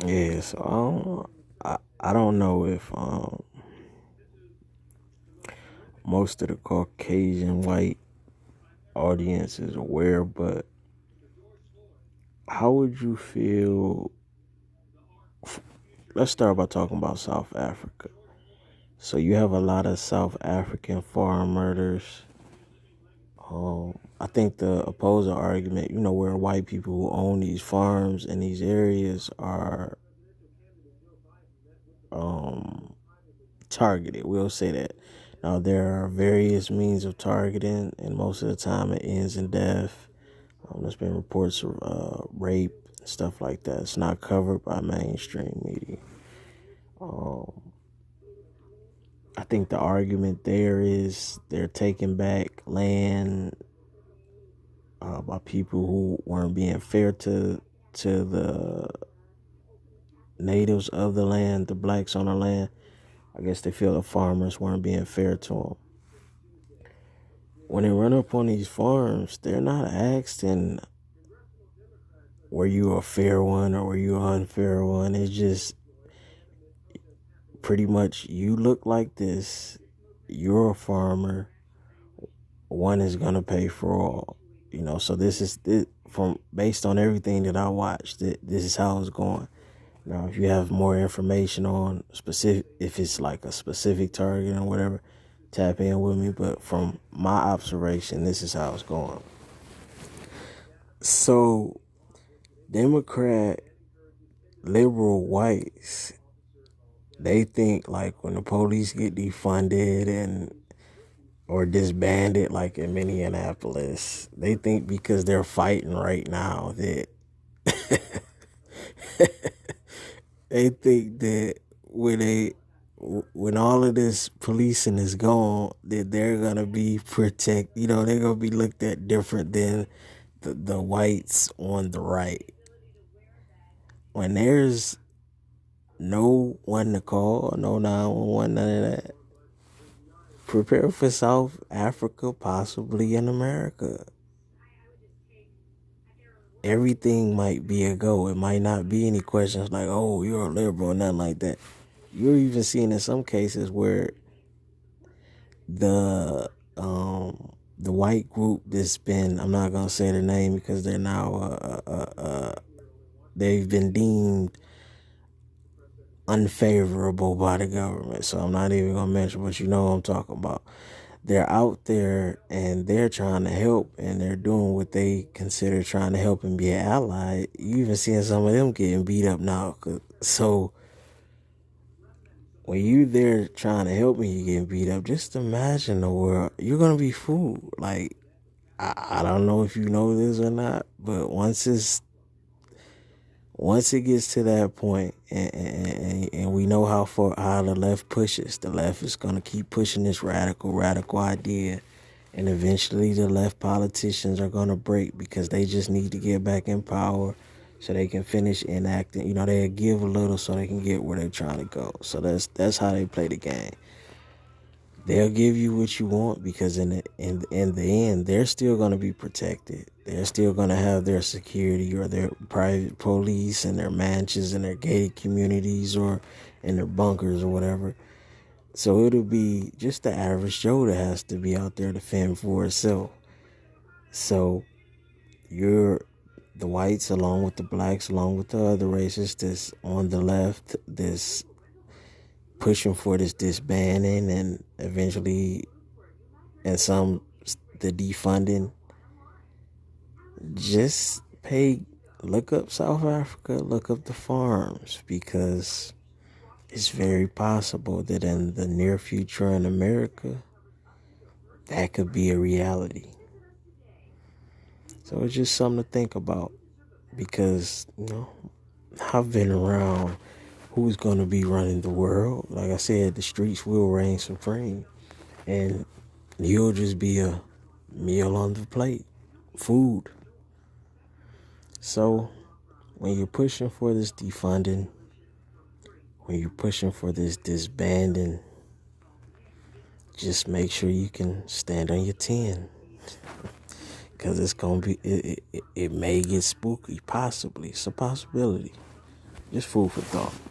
Yeah, so I don't know if most of the Caucasian white audience is aware, but how would you feel? Let's start by talking about South Africa. So you have a lot of South African farm murders. I think the opposing argument, where white people who own these farms in these areas are um, targeted. We'll say that. Now, there are various means of targeting, and most of the time it ends in death. There's been reports of rape and stuff like that. It's not covered by mainstream media. Um, I think the argument there is they're taking back land by people who weren't being fair to the natives of the land, the blacks on the land. I guess they feel the farmers weren't being fair to them. When they run up on these farms, they're not asking, were you a fair one or were you an unfair one? It's just pretty much, you look like this, you're a farmer, one is gonna pay for all. So this is from based on everything that I watched. This is how it's going. Now, if you have more information on specific, if it's like a specific target or whatever, tap in with me. But from my observation, this is how it's going. So, Democrat, liberal whites, they think like when the police get defunded and or disbanded, like in Minneapolis, they think because they're fighting right now that they think that when all of this policing is gone, that they're gonna be protect. They're gonna be looked at different than the whites on the right. When there's no one to call, no 911, none of that. Prepare for South Africa, possibly in America. Everything might be a go. It might not be any questions like, oh, you're a liberal, or nothing like that. You're even seeing in some cases where the white group that's been, I'm not gonna say the name because they're now they've been deemed unfavorable by the government, so I'm not even gonna mention, but you know what I'm talking about. They're out there and they're trying to help, and they're doing what they consider trying to help and be an ally. You even seeing some of them getting beat up now. So when you there trying to help me, you getting beat up. Just imagine the world. You're gonna be fooled. Like, I don't know if you know this or not, but once it gets to that point, and we know how the left pushes, the left is gonna keep pushing this radical idea, and eventually the left politicians are gonna break because they just need to get back in power so they can finish enacting. They give a little so they can get where they're trying to go. So that's how they play the game. They'll give you what you want because in the end, they're still going to be protected. They're still going to have their security or their private police and their mansions and their gated communities or in their bunkers or whatever. So it'll be just the average Joe that has to be out there to fend for itself. So you're the whites along with the blacks, along with the other races that's on the left, this pushing for this disbanding and eventually, and some, the defunding. Just look up South Africa, look up the farms, because it's very possible that in the near future in America, that could be a reality. So it's just something to think about, because I've been around who's going to be running the world. Like I said, the streets will reign supreme, and you'll just be a meal on the plate, food. So when you're pushing for this defunding, when you're pushing for this disbanding, just make sure you can stand on your 10, because it's gonna be, it may get spooky. Possibly, it's a possibility. Just food for thought.